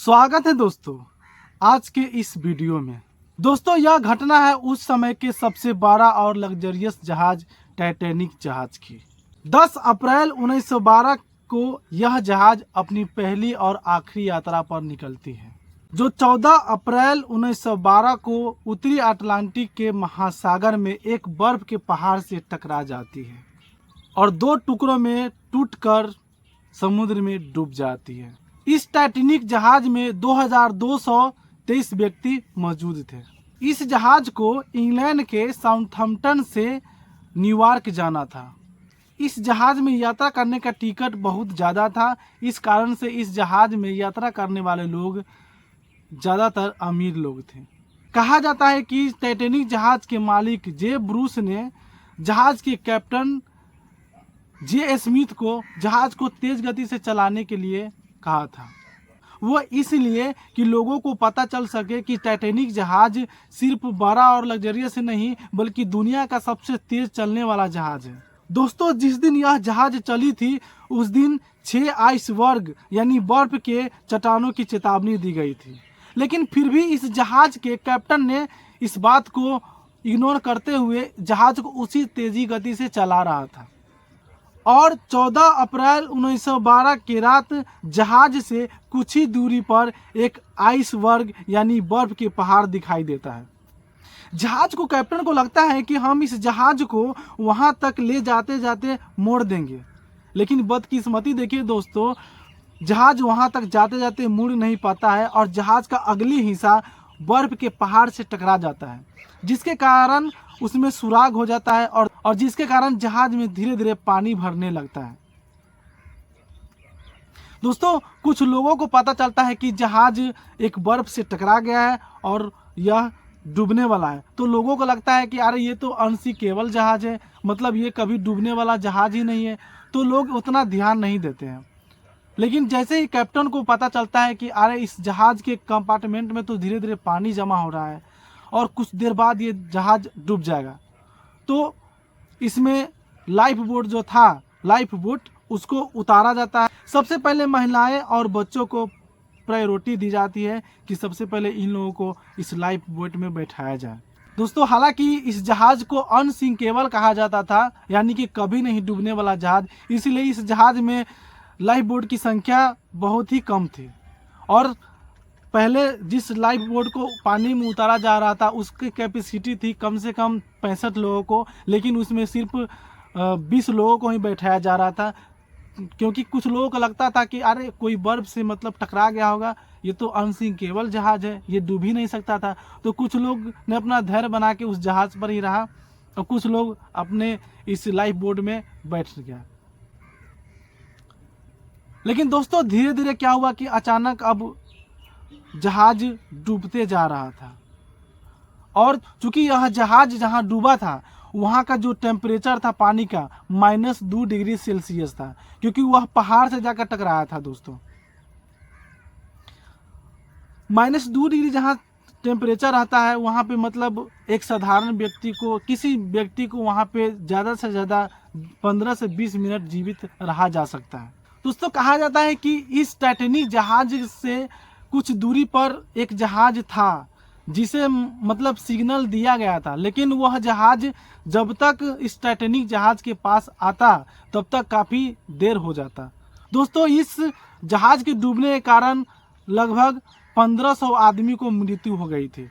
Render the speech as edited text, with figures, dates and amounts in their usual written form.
स्वागत है दोस्तों आज के इस वीडियो में। दोस्तों यह घटना है उस समय के सबसे बड़ा और लग्जरियस जहाज टाइटैनिक जहाज की। 10 अप्रैल 1912 को यह जहाज अपनी पहली और आखिरी यात्रा पर निकलती है, जो 14 अप्रैल 1912 को उत्तरी अटलांटिक के महासागर में एक बर्फ के पहाड़ से टकरा जाती है और 2 टुकड़ों में टूटकर समुद्र में डूब जाती है। इस टाइटैनिक जहाज में 2223 व्यक्ति मौजूद थे। इस जहाज को इंग्लैंड के साउथहैम्पटन से न्यूयॉर्क जाना था। इस जहाज में यात्रा करने का टिकट बहुत ज़्यादा था, इस कारण से इस जहाज में यात्रा करने वाले लोग ज़्यादातर अमीर लोग थे। कहा जाता है कि टाइटैनिक जहाज के मालिक जे ब्रूस ने जहाज के कैप्टन जे स्मिथ को जहाज को तेज गति से चलाने के लिए कहा था। वो इसलिए कि लोगों को पता चल सके कि टाइटैनिक जहाज सिर्फ बड़ा और लग्जरियस नहीं बल्कि दुनिया का सबसे तेज चलने वाला जहाज है। दोस्तों जिस दिन यह जहाज चली थी उस दिन 6 आइसबर्ग यानी बर्फ के चट्टानों की चेतावनी दी गई थी, लेकिन फिर भी इस जहाज के कैप्टन ने इस बात को इग्नोर करते हुए जहाज को उसी तेजी गति से चला रहा था और 14 अप्रैल 1912 की रात जहाज से कुछ ही दूरी पर एक आइसबर्ग यानी बर्फ के पहाड़ दिखाई देता है। जहाज को कैप्टन को लगता है कि हम इस जहाज को वहां तक ले जाते जाते मोड़ देंगे, लेकिन बदकिस्मती देखिए दोस्तों, जहाज वहां तक जाते जाते मुड़ नहीं पाता है और जहाज का अगली हिस्सा बर्फ के पहाड़ से टकरा जाता है, जिसके कारण उसमें सुराग हो जाता है और जिसके कारण जहाज में धीरे धीरे पानी भरने लगता है। दोस्तों कुछ लोगों को पता चलता है कि जहाज एक बर्फ से टकरा गया है और यह डूबने वाला है, तो लोगों को लगता है कि अरे ये तो अनसिंकेबल जहाज है, मतलब ये कभी डूबने वाला जहाज ही नहीं है, तो लोग उतना ध्यान नहीं देते हैं। लेकिन जैसे ही कैप्टन को पता चलता है कि अरे इस जहाज के कंपार्टमेंट में तो धीरे धीरे पानी जमा हो रहा है और कुछ देर बाद ये जहाज डूब जाएगा, तो इसमें लाइफ बोट जो था, लाइफ बोट उसको उतारा जाता है। सबसे पहले महिलाएं और बच्चों को प्रायोरिटी दी जाती है कि सबसे पहले इन लोगों को इस लाइफ बोट में बैठाया जाए। दोस्तों हालांकि इस जहाज को अनसिंकेबल कहा जाता था, यानी कि कभी नहीं डूबने वाला जहाज, इसलिए इस जहाज में लाइफ बोट की संख्या बहुत ही कम थी और पहले जिस लाइफ बोट को पानी में उतारा जा रहा था उसकी कैपेसिटी थी कम से कम 65 लोगों को, लेकिन उसमें सिर्फ 20 लोगों को ही बैठाया जा रहा था, क्योंकि कुछ लोगों को लगता था कि अरे कोई बर्फ से मतलब टकरा गया होगा, ये तो अनसिंकेबल जहाज है, ये डूब ही नहीं सकता था। तो कुछ लोग ने अपना धैर्य बना के उस जहाज पर ही रहा और कुछ लोग अपने इस लाइफ बोट में बैठ गया। लेकिन दोस्तों धीरे धीरे क्या हुआ कि अचानक अब जहाज डूबते जा रहा था और चूंकि यह जहाज जहां डूबा था वहां का जो टेम्परेचर था पानी का -2 डिग्री सेल्सियस था, क्योंकि वह पहाड़ से जाकर टकराया था। दोस्तों -2 डिग्री जहां टेम्परेचर रहता है वहां पे मतलब एक साधारण व्यक्ति को, किसी व्यक्ति को वहां पे ज़्यादा से ज़्यादा 15 से 20 मिनट जीवित रहा जा सकता है। दोस्तों कहा जाता है कि इस टाइटैनिक जहाज से कुछ दूरी पर एक जहाज था जिसे मतलब सिग्नल दिया गया था, लेकिन वह जहाज जब तक इस टाइटैनिक जहाज के पास आता तब तक काफ़ी देर हो जाता। दोस्तों इस जहाज के डूबने के कारण लगभग 1500 आदमी को मृत्यु हो गई थी।